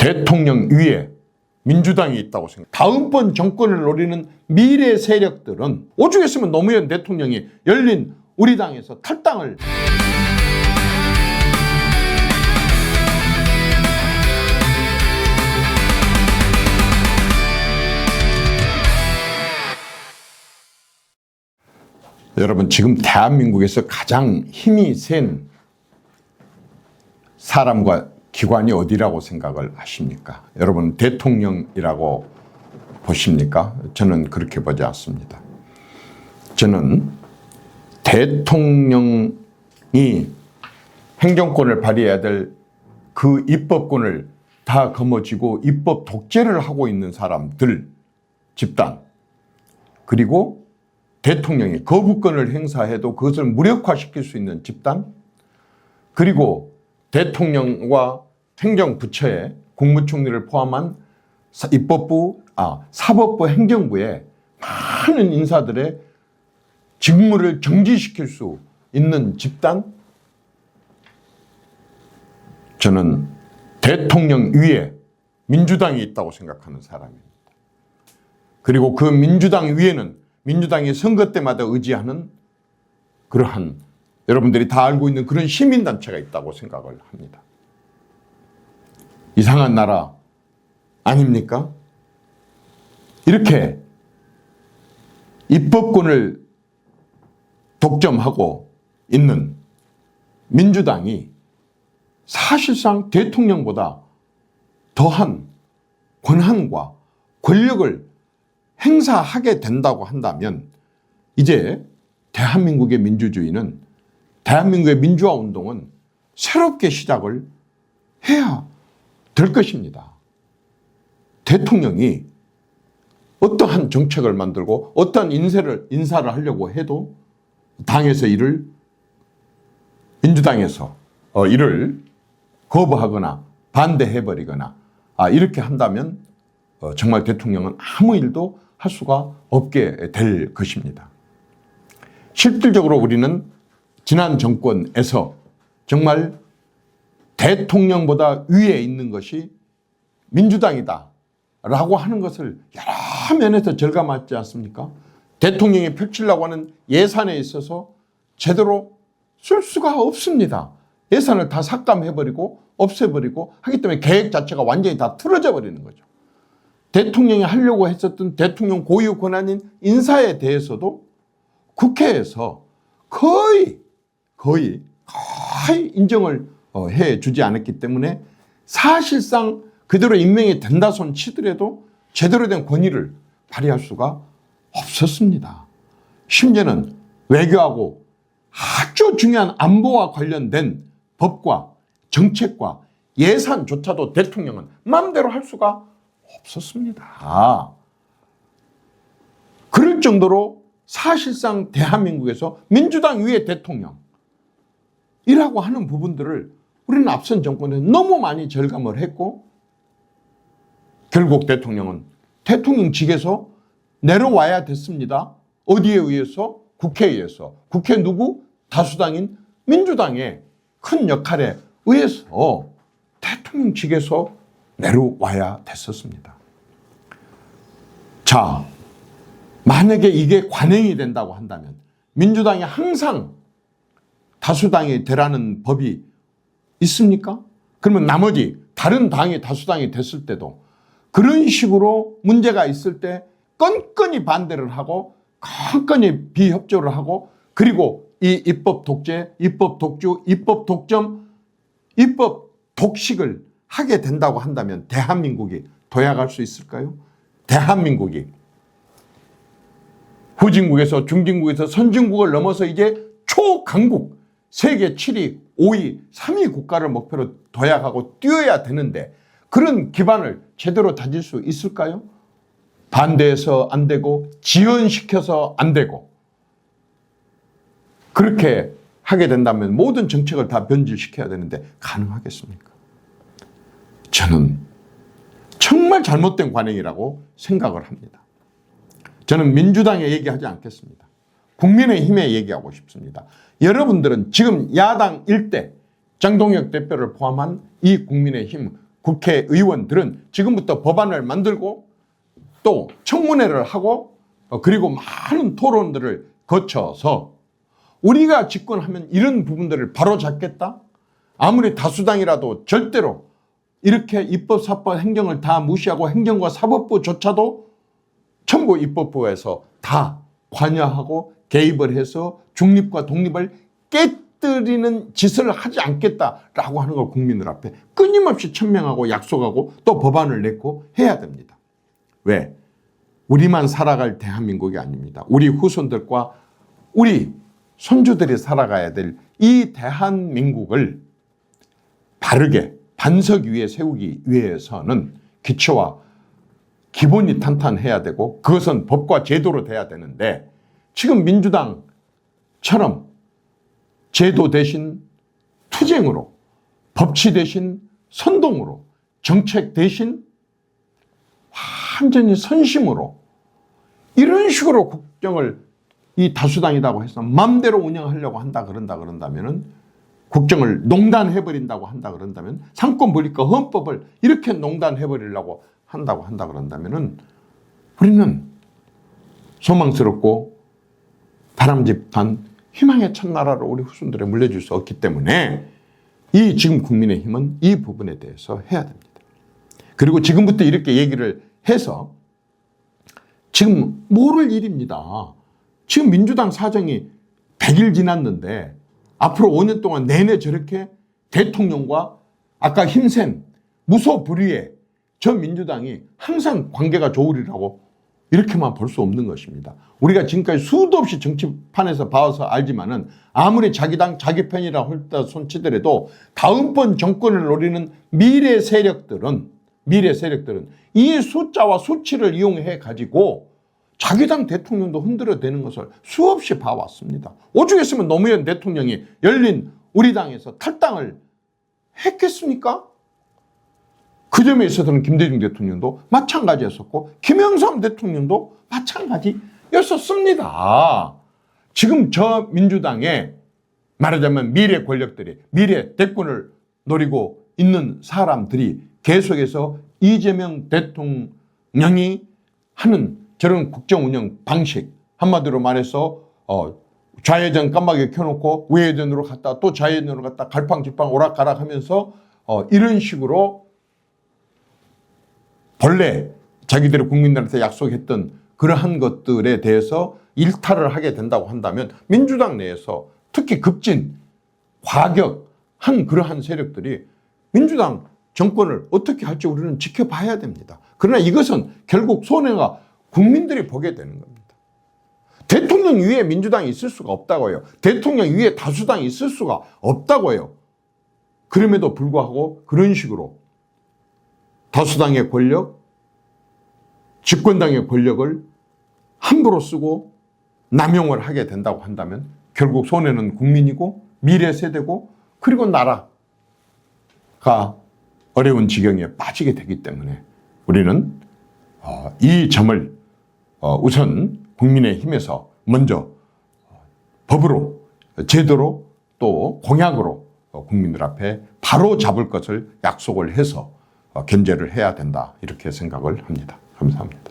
대통령 위에 민주당이 있다고 생각합니다. 다음번 정권을 노리는 미래 세력들은 오죽했으면 노무현 대통령이 열린 우리 당에서 탈당을 여러분, 지금 대한민국에서 가장 힘이 센 사람과 기관이 어디라고 생각을 하십니까? 여러분, 대통령이라고 보십니까? 저는 그렇게 보지 않습니다. 저는 대통령이 행정권을 발휘해야 될 그 입법권을 다 거머쥐고 입법 독재를 하고 있는 사람들, 집단, 그리고 대통령이 거부권을 행사해도 그것을 무력화시킬 수 있는 집단, 그리고 대통령과 행정부처에 국무총리를 포함한 사법부, 행정부에 많은 인사들의 직무를 정지시킬 수 있는 집단, 저는 대통령 위에 민주당이 있다고 생각하는 사람입니다. 그리고 그 민주당 위에는 민주당이 선거 때마다 의지하는 그러한 여러분들이 다 알고 있는 그런 시민단체가 있다고 생각을 합니다. 이상한 나라 아닙니까? 이렇게 입법권을 독점하고 있는 민주당이 사실상 대통령보다 더한 권한과 권력을 행사하게 된다고 한다면 이제 대한민국의 민주주의는, 대한민국의 민주화 운동은 새롭게 시작을 해야 될 것입니다. 대통령이 어떠한 정책을 만들고 어떠한 인사를 하려고 해도 당에서 민주당에서 이를 거부하거나 반대해버리거나 이렇게 한다면 정말 대통령은 아무 일도 할 수가 없게 될 것입니다. 실질적으로 우리는 지난 정권에서 정말 대통령보다 위에 있는 것이 민주당이다 라고 하는 것을 여러 면에서 절감하지 않습니까? 대통령이 펼치려고 하는 예산에 있어서 제대로 쓸 수가 없습니다. 예산을 다 삭감해버리고 없애버리고 하기 때문에 계획 자체가 완전히 다 틀어져 버리는 거죠. 대통령이 하려고 했었던 대통령 고유 권한인 인사에 대해서도 국회에서 거의 인정을 해주지 않았기 때문에 사실상 그대로 임명이 된다 손 치더라도 제대로 된 권위를 발휘할 수가 없었습니다. 심지어는 외교하고 아주 중요한 안보와 관련된 법과 정책과 예산조차도 대통령은 마음대로 할 수가 없었습니다. 그럴 정도로 사실상 대한민국에서 민주당 위의 대통령이라고 하는 부분들을 우리는 앞선 정권에서 너무 많이 절감을 했고 결국 대통령은 대통령직에서 내려와야 됐습니다. 어디에 의해서? 국회에 의해서. 국회 누구? 다수당인 민주당의 큰 역할에 의해서 대통령직에서 내려와야 됐었습니다. 자, 만약에 이게 관행이 된다고 한다면 민주당이 항상 다수당이 되라는 법이 있습니까? 그러면 나머지 다른 당이 다수당이 됐을 때도 그런 식으로 문제가 있을 때 끈끈이 반대를 하고 끈끈이 비협조를 하고 그리고 이 입법 독재, 입법 독주, 입법 독점, 입법 독식을 하게 된다고 한다면 대한민국이 도약할 수 있을까요? 대한민국이 후진국에서 중진국에서 선진국을 넘어서 이제 초강국, 세계 7위, 5위, 3위 국가를 목표로 도약하고 뛰어야 되는데 그런 기반을 제대로 다질 수 있을까요? 반대해서 안 되고 지연시켜서 안 되고 그렇게 하게 된다면 모든 정책을 다 변질시켜야 되는데 가능하겠습니까? 저는 정말 잘못된 관행이라고 생각을 합니다. 저는 민주당에 얘기하지 않겠습니다. 국민의힘에 얘기하고 싶습니다. 여러분들은 지금 야당 일대 장동혁 대표를 포함한 이 국민의힘 국회의원들은 지금부터 법안을 만들고 또 청문회를 하고 그리고 많은 토론들을 거쳐서 우리가 집권하면 이런 부분들을 바로잡겠다? 아무리 다수당이라도 절대로 이렇게 입법사법 행정을 다 무시하고 행정과 사법부조차도 전부 입법부에서 다 관여하고 개입을 해서 중립과 독립을 깨뜨리는 짓을 하지 않겠다라고 하는 걸 국민들 앞에 끊임없이 천명하고 약속하고 또 법안을 냈고 해야 됩니다. 왜? 우리만 살아갈 대한민국이 아닙니다. 우리 후손들과 우리 손주들이 살아가야 될 이 대한민국을 바르게 반석 위에 세우기 위해서는 기초와 기본이 탄탄해야 되고 그것은 법과 제도로 돼야 되는데 지금 민주당처럼 제도 대신 투쟁으로 법치 대신 선동으로 정책 대신 완전히 선심으로 이런 식으로 국정을 이 다수당이라고 해서 마음대로 운영하려고 그런다면은 국정을 농단해버린다고 그런다면 상권 분립과 헌법을 이렇게 농단해버리려고 그런다면은 우리는 소망스럽고 바람직한 희망의 첫나라로 우리 후손들에 물려줄 수 없기 때문에 이 지금 국민의힘은 이 부분에 대해서 해야 됩니다. 그리고 지금부터 이렇게 얘기를 해서 지금 모를 일입니다. 지금 민주당 사정이 100일 지났는데 앞으로 5년 동안 내내 저렇게 대통령과 아까 힘센 무소불위의 저 민주당이 항상 관계가 좋으리라고 이렇게만 볼 수 없는 것입니다. 우리가 지금까지 수도 없이 정치판에서 봐서 알지만은 아무리 자기 당 자기 편이라 홀다 손치더라도 다음번 정권을 노리는 미래 세력들은 이 숫자와 수치를 이용해 가지고 자기 당 대통령도 흔들어대는 것을 수없이 봐왔습니다. 오죽했으면 노무현 대통령이 열린 우리 당에서 탈당을 했겠습니까? 그 점에 있어서는 김대중 대통령도 마찬가지였었고 김영삼 대통령도 마찬가지였었습니다. 지금 저 민주당에 말하자면 미래 권력들이 미래 대권을 노리고 있는 사람들이 계속해서 이재명 대통령이 하는 저런 국정 운영 방식 한마디로 말해서 좌회전 깜빡이 켜놓고 우회전으로 갔다 또 좌회전으로 갔다 갈팡질팡 오락가락 하면서 이런 식으로 본래 자기들이 국민들한테 약속했던 그러한 것들에 대해서 일탈을 하게 된다고 한다면 민주당 내에서 특히 급진 과격한 그러한 세력들이 민주당 정권을 어떻게 할지 우리는 지켜봐야 됩니다. 그러나 이것은 결국 손해가 국민들이 보게 되는 겁니다. 대통령 위에 민주당이 있을 수가 없다고요. 대통령 위에 다수당이 있을 수가 없다고요. 그럼에도 불구하고 그런 식으로 다수당의 권력, 집권당의 권력을 함부로 쓰고 남용을 하게 된다고 한다면 결국 손해는 국민이고 미래 세대고 그리고 나라가 어려운 지경에 빠지게 되기 때문에 우리는 이 점을 우선 국민의힘에서 먼저 법으로 제도로 또 공약으로 국민들 앞에 바로 잡을 것을 약속을 해서 견제를 해야 된다 이렇게 생각을 합니다. 감사합니다.